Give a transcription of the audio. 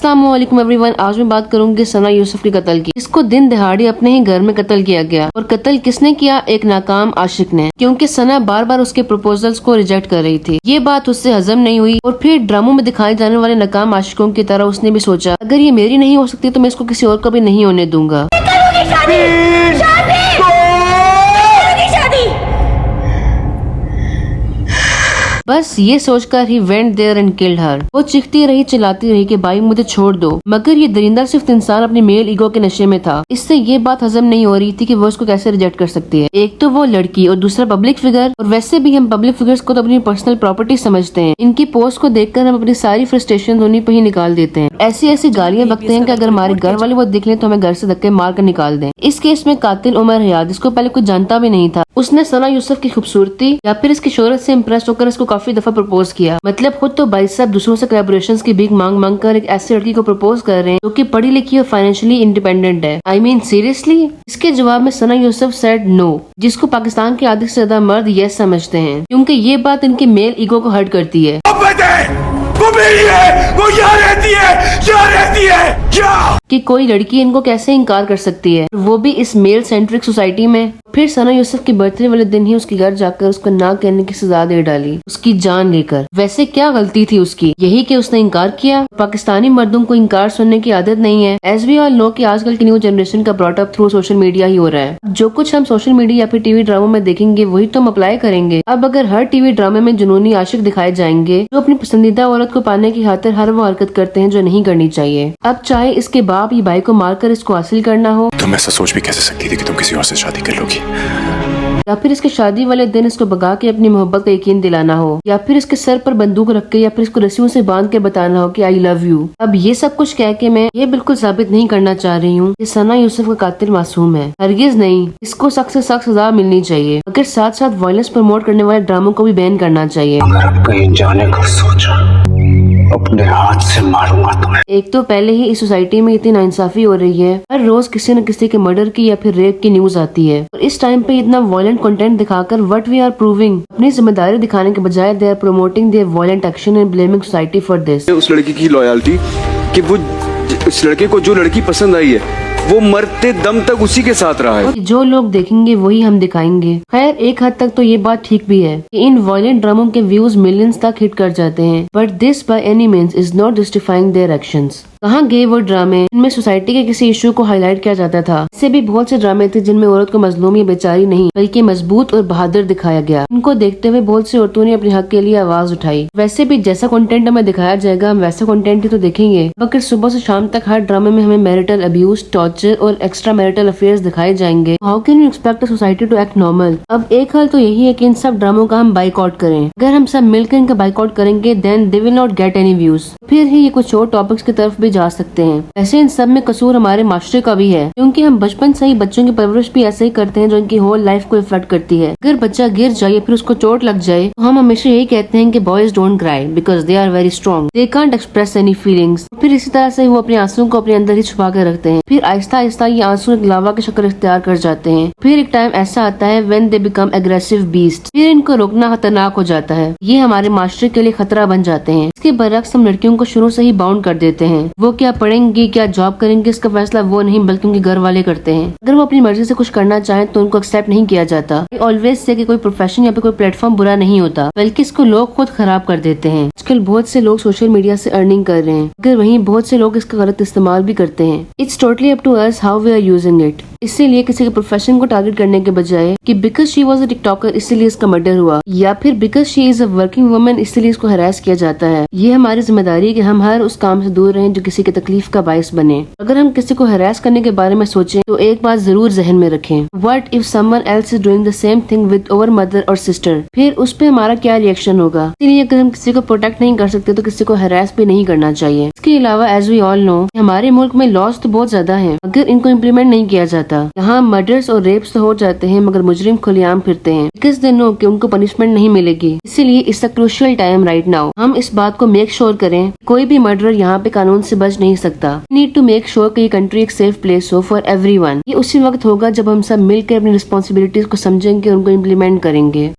अस्सलामुअलैकुम एवरीवन। आज मैं बात करूंगी सना यूसुफ के कत्ल की। इसको दिन दिहाड़ी अपने ही घर में कत्ल किया गया। और कत्ल किसने किया? एक नाकाम आशिक ने, क्योंकि सना बार बार उसके प्रपोजल्स को रिजेक्ट कर रही थी। ये बात उससे हजम नहीं हुई और फिर ड्रामों में दिखाए जाने वाले नाकाम आशिकों की तरह उसने भी सोचा, अगर ये मेरी नहीं हो सकती तो मैं इसको किसी और को भी नहीं होने दूंगा। बस ये सोचकर ही went there and killed her. वो चिखती रही, चिल्लाती रही कि भाई मुझे छोड़ दो, मगर ये दरिंदा सिर्फ इंसान अपने मेल ईगो के नशे में था। इससे ये बात हजम नहीं हो रही थी कि वो उसको कैसे रिजेक्ट कर सकती है। एक तो वो लड़की और दूसरा पब्लिक फिगर। और वैसे भी हम पब्लिक फिगर्स को तो अपनी पर्सनल प्रॉपर्टी समझते हैं। इनकी पोस्ट को देखकर हम अपनी सारी फ्रस्ट्रेशन उन्हीं पे ही निकाल देते हैं। ऐसी ऐसी गालियां बकते हैं कि अगर हमारे घर वाले वो देख लें तो हमें घर से धक्के मार कर निकाल दें। इस केस में कातिल उमर हयात, जिसको पहले कुछ जानता भी नहीं था, उसने सना यूसुफ की खूबसूरती या फिर इसकी शोहरत से इम्प्रेस होकर इसको काफी दफा प्रपोज किया। मतलब खुद तो भाई साहब दूसरों से कोलैबोरेशंस की भीख मांग मांग कर एक ऐसी लड़की को प्रपोज कर रहे हैं जो कि पढ़ी लिखी और फाइनेंशियली इंडिपेंडेंट है। I mean seriously? इसके जवाब में सना यूसुफ सेड नो, जिसको पाकिस्तान के आधे से ज्यादा मर्द यस समझते हैं, क्योंकि ये बात इनके मेल ईगो को हर्ट करती है। वो मेरी है, वो यहाँ रहती है क्या? कि कोई लड़की इनको कैसे इनकार कर सकती है, वो भी इस मेल सेंट्रिक सोसाइटी में। फिर सना यूसुफ के बर्थडे वाले दिन ही उसके घर जाकर उसको ना कहने की सजा दे डाली, उसकी जान लेकर। वैसे क्या गलती थी उसकी? यही कि उसने इनकार किया। पाकिस्तानी मर्दों को इनकार सुनने की आदत नहीं है। एज वी ऑल नो कि आजकल की न्यू जनरेशन का brought up through social media ही हो रहा है। जो कुछ हम सोशल मीडिया या फिर टीवी ड्रामों में देखेंगे वही तो हम अप्लाई करेंगे। अब अगर हर टीवी ड्रामे में जुनूनी आशिक दिखाए जाएंगे जो अपनी पसंदीदा औरत को पाने की खातिर हर वो हरकत करते हैं जो नहीं करनी चाहिए। अब चाहे इसके बाप या भाई को मारकर इसको हासिल करना हो, तुम ऐसा सोच भी कैसे सकती थी कि तुम किसी और से शादी कर लोगी? या फिर इसके शादी वाले दिन इसको भगा के अपनी मोहब्बत का यकीन दिलाना हो, या फिर इसके सर पर बंदूक रख के या फिर इसको रस्सियों से बांध के बताना हो कि आई लव यू। अब ये सब कुछ कह के मैं ये बिल्कुल साबित नहीं करना चाह रही हूँ कि सना यूसुफ का कातिल मासूम है। हरगिज नहीं। इसको सख्त से सख्त सजा मिलनी चाहिए, मगर साथ साथ वायलेंस प्रमोट करने वाले ड्रामों को भी बैन करना चाहिए। अगर कहीं जाने का सोचा अपने हाथ से मारूंगा तुम्हें। एक तो पहले ही इस सोसाइटी में इतनी नाइंसाफी हो रही है, हर रोज किसी न किसी के मर्डर की या फिर रेप की न्यूज आती है। और इस टाइम पे इतना वायलेंट कंटेंट दिखाकर व्हाट वी आर प्रूविंग, अपनी जिम्मेदारी दिखाने के बजाय they are promoting their violent action and blaming society for this. उस लड़की की लॉयल्टी कि वो इस लड़के को जो लड़की पसंद आई है वो मरते दम तक उसी के साथ रहा है। जो लोग देखेंगे वही हम दिखाएंगे। खैर एक हद तक तो ये बात ठीक भी है कि इन वायलेंट ड्रामों के व्यूज मिलियंस तक हिट कर जाते हैं, but this by any means is not justifying their actions. कहाँ गए वो ड्रामे जिनमें सोसाइटी के किसी इशू को हाईलाइट किया जाता था? इससे भी बहुत से ड्रामे थे जिनमें औरत को मजलूम या बेचारी नहीं बल्कि मजबूत और बहादुर दिखाया गया। इनको देखते हुए बहुत सी औरतों ने अपने हक के लिए आवाज उठाई। वैसे भी जैसा कंटेंट हमें दिखाया जाएगा हम वैसा कंटेंट ही तो देखेंगे। अगर सुबह से शाम तक हर ड्रामे में हमें मैरिटल अब्यूज, टॉर्चर और एक्स्ट्रा मैरिटल अफेयर्स दिखाए जाएंगे, how can you expect society to act normal? अब एक हाल तो यही है कि इन सब ड्रामों का हम बाइकआउट करें। अगर हम सब मिलकर इनका बाइकआउट करेंगे then they will not get any views. फिर ही ये कुछ और टॉपिक्स की तरफ भी जा सकते हैं। वैसे इन सब में कसूर हमारे मास्टर का भी है, क्योंकि हम बचपन से ही बच्चों की परवरिश भी ऐसे ही करते हैं जो इनकी होल लाइफ को इफेक्ट करती है। अगर बच्चा गिर जाए फिर उसको चोट लग जाए तो हम हमेशा यही कहते हैं कि boys don't cry because they are very strong, they can't express any feelings. फिर इसी तरह से वो अपने आंसू को अपने अंदर ही छुपा कर रखते हैं। फिर आहिस्ता आहिस्ता ये आंसू एक लावा की शक्ल इख्तियार कर जाते हैं। फिर एक टाइम ऐसा आता है when they become aggressive beast. फिर इनको रोकना खतरनाक हो जाता है। ये हमारे मास्टर के लिए खतरा बन जाते हैं। इसके बरअक्स हम लड़कियों को शुरू से ही बाउंड कर देते हैं। वो क्या पढ़ेंगी, क्या जॉब करेंगे, इसका फैसला वो नहीं बल्कि उनके घर वाले करते हैं। अगर वो अपनी मर्जी से कुछ करना चाहें तो उनको एक्सेप्ट नहीं किया जाता। ऑलवेज से कि कोई प्रोफेशन या फिर कोई प्लेटफॉर्म बुरा नहीं होता, बल्कि इसको लोग खुद खराब कर देते हैं। आजकल बहुत से लोग सोशल मीडिया से अर्निंग कर रहे हैं, अगर वहीं बहुत से लोग इसका गलत इस्तेमाल भी करते हैं। It's totally up to us how we are using it. इसीलिए किसी के प्रोफेशन को टारगेट करने के बजाय कि because she was a TikToker इसीलिए इसका मर्डर हुआ, या फिर because she is a working woman इसलिए इसको हरास किया जाता है। ये हमारी जिम्मेदारी है कि हम हर उस काम से दूर रहें जो किसी की तकलीफ का बायस बने। अगर हम किसी को हरास करने के बारे में सोचें तो एक बात जरूर जहन में रखें, what if someone else is doing the same thing with our mother और सिस्टर? फिर उस पे हमारा क्या रिएक्शन होगा? इसलिए अगर हम किसी को प्रोटेक्ट नहीं कर सकते तो किसी को हरास भी नहीं करना चाहिए। इसके अलावा एज वी ऑल नो हमारे मुल्क में लॉस तो बहुत ज्यादा है, अगर इनको इम्प्लीमेंट नहीं किया जाता। यहाँ मर्डर्स और रेप्स तो हो जाते हैं मगर मुजरिम खुलेआम फिरते हैं बिकॉज दे नो कि उनको पनिशमेंट नहीं मिलेगी। इसीलिए it's a crucial time right now हम इस बात को मेक श्योर करें कोई भी मर्डर यहाँ पे कानून से बच नहीं सकता। नीड टू मेक श्योर कि ये कंट्री एक सेफ प्लेस हो फॉर एवरीवन। ये उसी वक्त होगा जब हम सब मिलकर अपनी रिस्पॉन्सिबिलिटीज को समझेंगे और उनको इम्प्लीमेंट करेंगे।